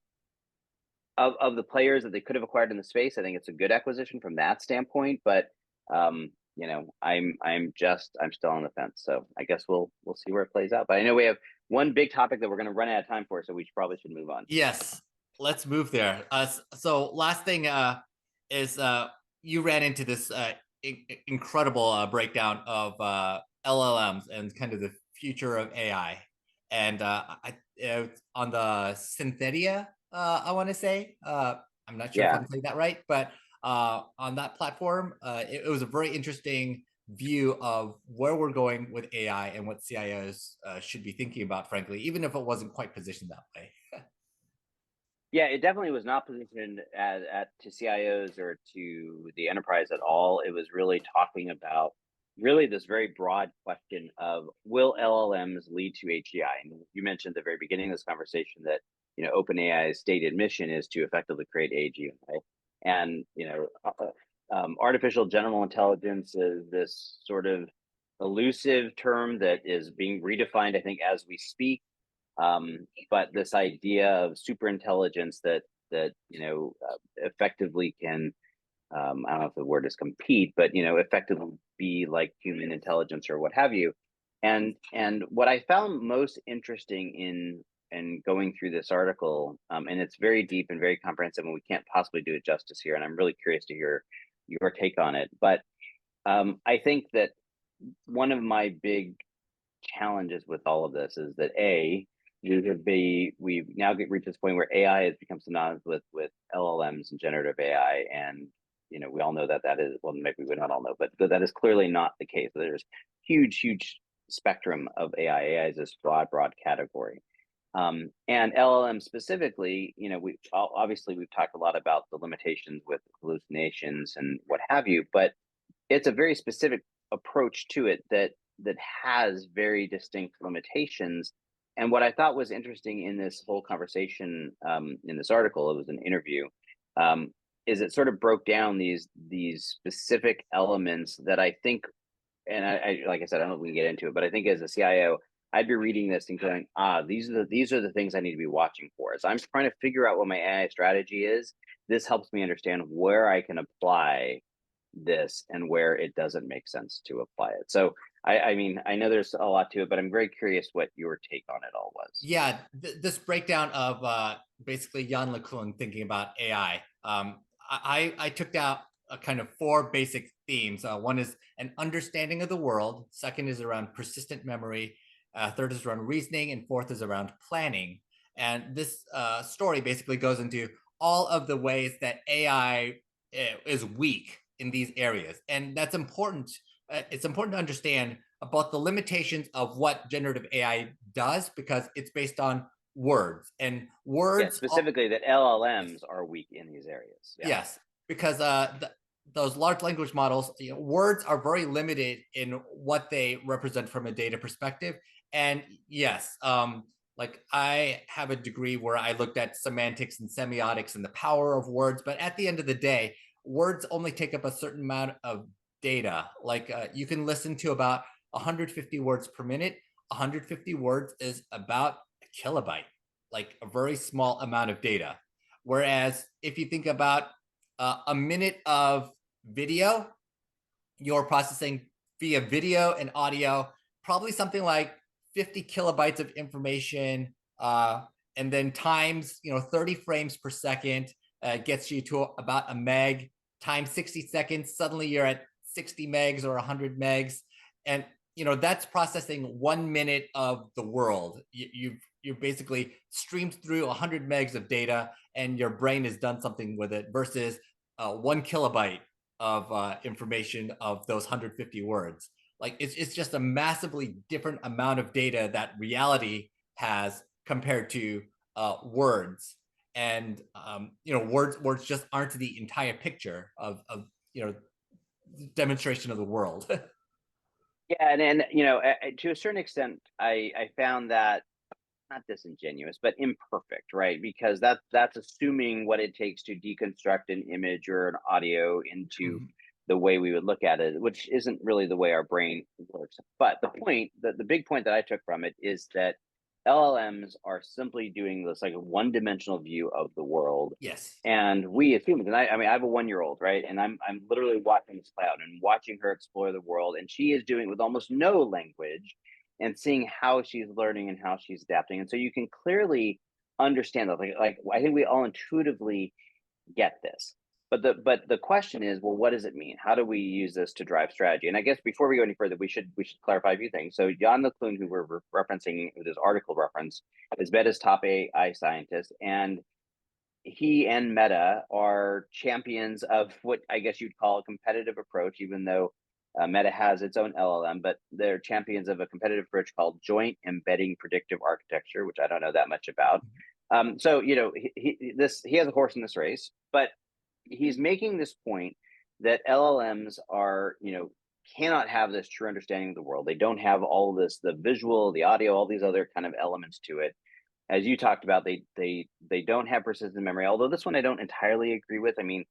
the players that they could have acquired in the space, I think it's a good acquisition from that standpoint. But I'm still on the fence. So I guess we'll see where it plays out. But I know we have one big topic that we're going to run out of time for, so we probably should move on. Yes, let's move there. So last thing is you ran into this incredible breakdown of LLMs and kind of the future of AI, and on the Synthetia, I want to say. I'm not sure if Yeah. I'm saying that right, but on that platform, it was a very interesting view of where we're going with AI and what CIOs should be thinking about, frankly, even if it wasn't quite positioned that way. Yeah, it definitely was not positioned to CIOs or to the enterprise at all. It was really talking about really this very broad question of, will LLMs lead to HEI? And you mentioned at the very beginning of this conversation that, OpenAI's stated mission is to effectively create AGI. And, artificial general intelligence is this sort of elusive term that is being redefined, I think, as we speak. But this idea of super intelligence that effectively can, I don't know if the word is compete, but effectively be like human intelligence or what have you. And what I found most interesting in going through this article, and it's very deep and very comprehensive, and we can't possibly do it justice here. And I'm really curious to hear your take on it. But I think that one of my big challenges with all of this is that we've now reached this point where AI has become synonymous with LLMs and generative AI, and we all know that is, well, maybe we not all know, but that is clearly not the case. There's huge spectrum of AI. AI is this broad category, and LLM specifically. We obviously we've talked a lot about the limitations with hallucinations and what have you, but it's a very specific approach to it that has very distinct limitations. And what I thought was interesting in this whole conversation, in this article, it was an interview, is it sort of broke down these specific elements that I think, and I like I said, I don't know if we can get into it, but I think as a CIO, I'd be reading this and going, these are the things I need to be watching for. As I'm trying to figure out what my AI strategy is, this helps me understand where I can apply this and where it doesn't make sense to apply it. So I mean, I know there's a lot to it, but I'm very curious what your take on it all was. Yeah, this breakdown of basically Jan LeCun thinking about AI. I took down a kind of four basic themes. One is an understanding of the world. Second is around persistent memory. Third is around reasoning, and fourth is around planning. And this story basically goes into all of the ways that AI is weak in these areas, and that's important. It's important to understand about the limitations of what generative AI does, because it's based on words, and Yeah, words specifically that LLMs are weak in these areas. Yeah. yes, because those large language models, words are very limited in what they represent from a data perspective. And yes, like I have a degree where I looked at semantics and semiotics and the power of words, but at the end of the day, words only take up a certain amount of data. Like you can listen to about 150 words per minute. 150 words is about a kilobyte, like a very small amount of data. Whereas if you think about a minute of video, you're processing via video and audio, probably something like 50 kilobytes of information, and then times 30 frames per second gets you to about a meg. Times 60 seconds, suddenly you're at 60 megs or 100 megs, and that's processing 1 minute of the world. You've basically streamed through 100 megs of data, and your brain has done something with it, versus 1 kilobyte of information of those 150 words. Like it's just a massively different amount of data that reality has compared to words. And words just aren't the entire picture of demonstration of the world. Yeah, and to a certain extent, I found that not disingenuous, but imperfect, right? Because that's assuming what it takes to deconstruct an image or an audio into Mhm. the way we would look at it, which isn't really the way our brain works. But the big point that I took from it is that LLMs are simply doing this like a one-dimensional view of the world. Yes. And we as humans, and I mean, I have a 1-year-old, right? And I'm literally watching this play out and watching her explore the world, and she is doing it with almost no language, and seeing how she's learning and how she's adapting. And so you can clearly understand that. Like I think we all intuitively get this. But the question is, well, what does it mean? How do we use this to drive strategy? And I guess before we go any further, we should clarify a few things. So Jan LeCun, who we're referencing with this article reference, is Meta's top AI scientist, and he and Meta are champions of what I guess you'd call a competitive approach, even though Meta has its own LLM, but they're champions of a competitive approach called joint embedding predictive architecture, which I don't know that much about. So he has a horse in this race, but he's making this point that LLMs are cannot have this true understanding of the world. They don't have all this, the visual, the audio, all these other kind of elements to it. As you talked about, they don't have persistent memory. Although this one I don't entirely agree with. I mean,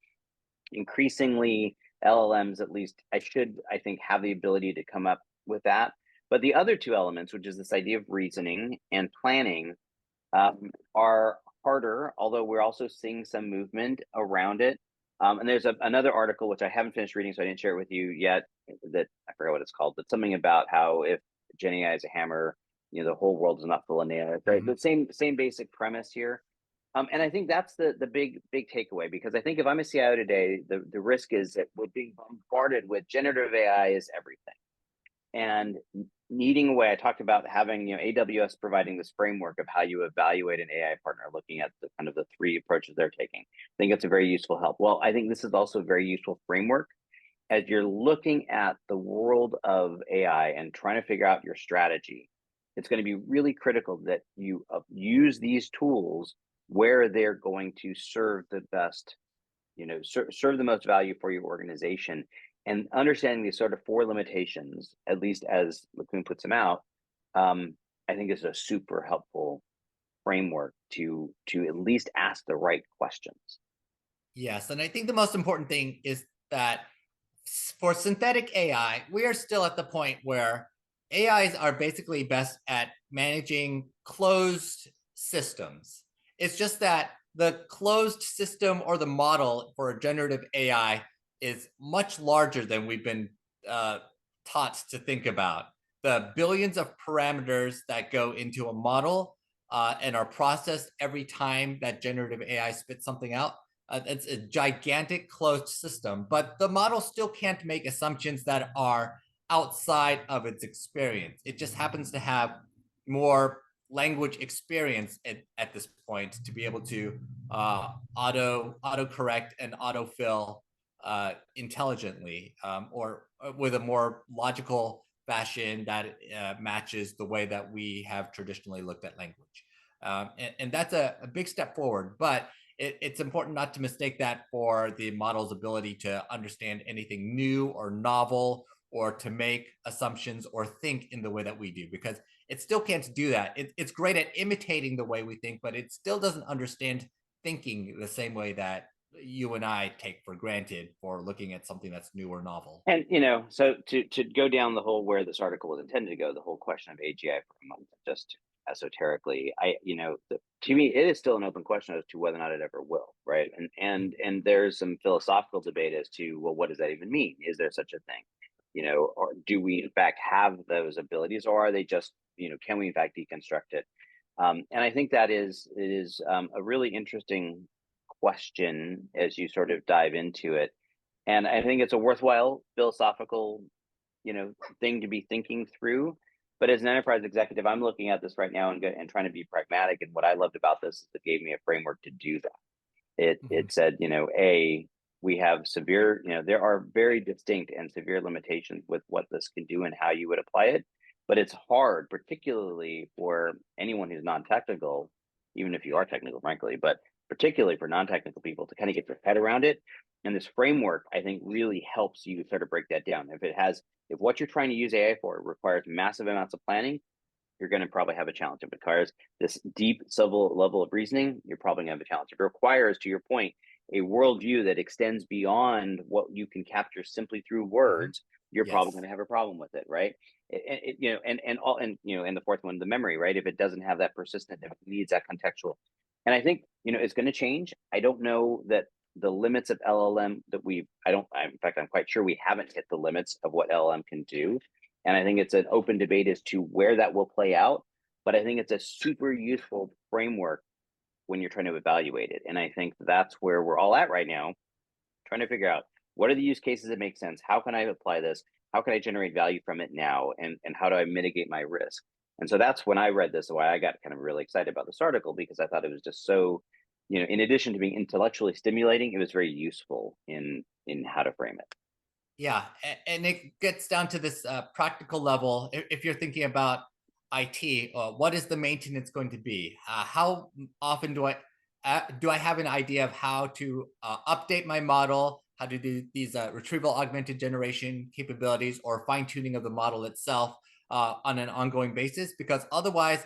increasingly LLMs, at least I think, have the ability to come up with that. But the other two elements, which is this idea of reasoning and planning, are harder, although we're also seeing some movement around it. And there's another article, which I haven't finished reading, so I didn't share it with you yet, that I forgot what it's called, but something about how if Gen AI is a hammer, the whole world is not full of nails, right? Mhm. The same basic premise here. And I think that's the big takeaway, because I think if I'm a CIO today, the risk is that we're being bombarded with generative AI is everything, and needing a way. I talked about having, AWS providing this framework of how you evaluate an AI partner, looking at the kind of the three approaches they're taking. I think it's a very useful help. Well, I think this is also a very useful framework as you're looking at the world of AI and trying to figure out your strategy. It's going to be really critical that you use these tools where they're going to serve the best, serve the most value for your organization. And understanding these sort of four limitations, at least as LeCun puts them out, I think is a super helpful framework to at least ask the right questions. Yes, and I think the most important thing is that for synthetic AI, we are still at the point where AIs are basically best at managing closed systems. It's just that the closed system or the model for a generative AI is much larger than we've been uh, taught to think about. The billions of parameters that go into a model and are processed every time that generative AI spits something out, it's a gigantic closed system, but the model still can't make assumptions that are outside of its experience. It just happens to have more language experience at this point to be able to auto correct and autofill intelligently, or with a more logical fashion that matches the way that we have traditionally looked at language. And that's a big step forward, but it's important not to mistake that for the model's ability to understand anything new or novel, or to make assumptions or think in the way that we do, because it still can't do that. It's great at imitating the way we think, but it still doesn't understand thinking the same way that you and I take for granted for looking at something that's new or novel. And so to go down the whole where this article was intended to go, the whole question of AGI for a moment, just esoterically, to me, it is still an open question as to whether or not it ever will, right? And there's some philosophical debate as to, well, what does that even mean? Is there such a thing? Or do we in fact have those abilities, or are they just, can we in fact deconstruct it? And I think that it is a really interesting question as you sort of dive into it. And I think it's a worthwhile philosophical, thing to be thinking through. But as an enterprise executive, I'm looking at this right now and trying to be pragmatic. And what I loved about this is it gave me a framework to do that. Mhm. It said, we have severe, there are very distinct and severe limitations with what this can do and how you would apply it. But it's hard, particularly for anyone who's non-technical, even if you are technical, frankly, but particularly for non-technical people to kind of get their head around it. And this framework, I think, really helps you sort of break that down. If what you're trying to use AI for requires massive amounts of planning, you're going to probably have a challenge. If it requires this deep civil level of reasoning, you're probably going to have a challenge. If it requires, to your point, a worldview that extends beyond what you can capture simply through Mhm. words, you're probably going Yes. to have a problem with it, right? And the fourth one, the memory, right? If it doesn't have that persistent, if it needs that contextual, and I think it's going to change. I don't know that the limits of LLM that in fact, I'm quite sure we haven't hit the limits of what LLM can do. And I think it's an open debate as to where that will play out. But I think it's a super useful framework when you're trying to evaluate it. And I think that's where we're all at right now, trying to figure out what are the use cases that make sense? How can I apply this? How can I generate value from it now? And how do I mitigate my risk? And so that's when I read this, why I got kind of really excited about this article, because I thought it was just so, in addition to being intellectually stimulating, it was very useful in how to frame it. Yeah, and it gets down to this practical level. If you're thinking about IT, what is the maintenance going to be? How often do I have an idea of how to update my model? how to do these retrieval augmented generation capabilities or fine tuning of the model itself on an ongoing basis, because otherwise,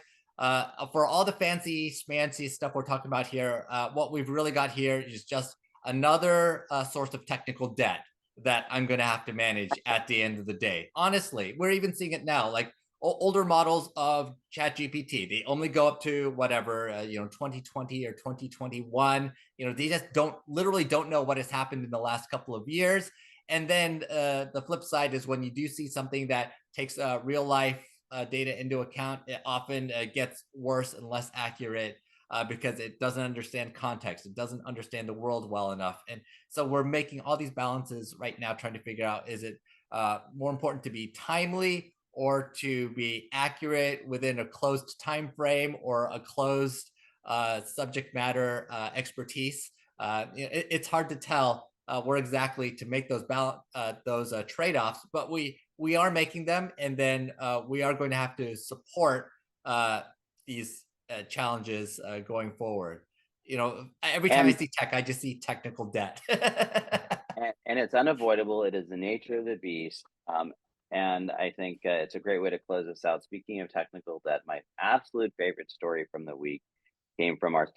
for all the fancy schmancy stuff we're talking about here, what we've really got here is just another source of technical debt that I'm going to have to manage at the end of the day. Honestly, we're even seeing it now. Like older models of ChatGPT, they only go up to whatever 2020 or 2021. They just literally don't know what has happened in the last couple of years. And then the flip side is when you do see something that takes real life data into account, it often gets worse and less accurate because it doesn't understand context. It doesn't understand the world well enough. And so we're making all these balances right now, trying to figure out, is it more important to be timely or to be accurate within a closed time frame or a closed subject matter expertise? It's hard to tell where exactly to make those trade-offs, but we are making them, and then we are going to have to support these challenges going forward. Every time I And see tech, I just see technical debt. and it's unavoidable. It is the nature of the beast. And I think it's a great way to close this out. Speaking of technical debt, my absolute favorite story from the week came from our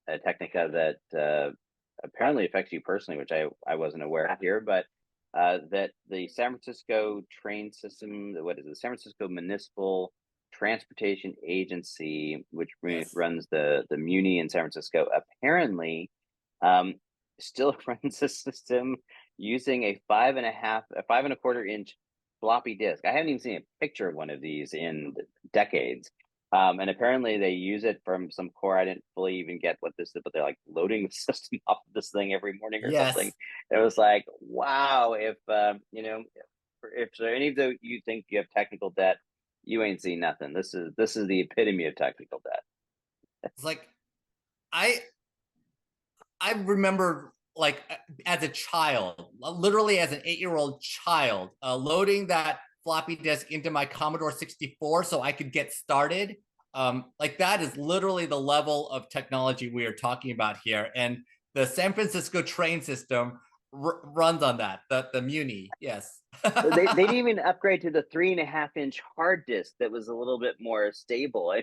a Technica that apparently affects you personally, which I wasn't aware of here, but that the San Francisco train system, what is it, the San Francisco Municipal Transportation Agency, which Yes. runs the Muni in San Francisco, apparently um, still runs a system using a 5.25 inch floppy disk. I haven't even seen a picture of one of these in decades. And apparently they use it from some core. I didn't fully even get what this is, but they're like loading the system off of this thing every morning or something. Yes. It was like, wow, if if any of you think you have technical debt, you ain't seen nothing. This is the epitome of technical debt. It's like I I remember, like, as a child, literally as an 8-year-old child, loading that floppy disk into my Commodore 64 so I could get started. Like, that is literally the level of technology we are talking about here. And the San Francisco train system runs on that, the Muni. Yes. They didn't even upgrade to the 3.5 inch hard disk that was a little bit more stable.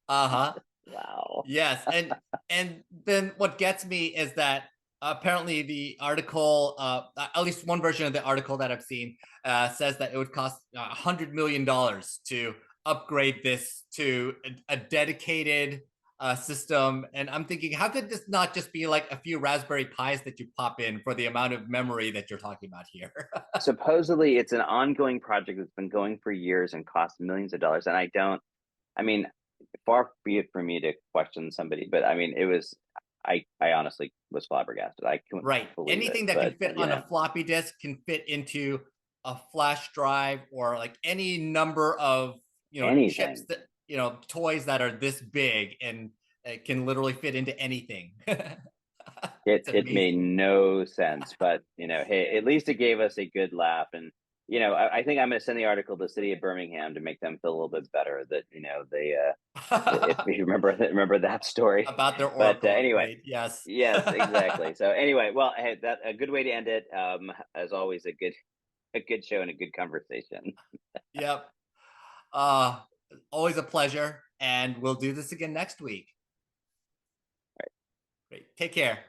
Uh-huh. Wow. Yes, and then what gets me is that apparently the article, at least one version of the article that I've seen, says that it would cost $100 million to upgrade this to a dedicated system. And I'm thinking, how could this not just be like a few Raspberry Pis that you pop in for the amount of memory that you're talking about here? Supposedly, it's an ongoing project that's been going for years and costs millions of dollars. And I mean, far be it from me to question somebody, but I mean, I honestly was flabbergasted. I couldn't Right. believe it, Anything that can but fit on a floppy disk can fit into a flash drive or like any number of, chips anything. that, toys that are this big, and it can literally fit into anything. It It's it made amazing. no sense, but hey, at least it gave us a good laugh. And I think I'm going to send the article to the city of Birmingham to make them feel a little bit better that they if you remember that story. About their But Oracle anyway, upgrade. Yes. yes, exactly. So anyway, well, hey, that a good way to end it. As always, a good show and a good conversation. Yep. Uh, Always a pleasure. And we'll do this again next week. Great. Take care.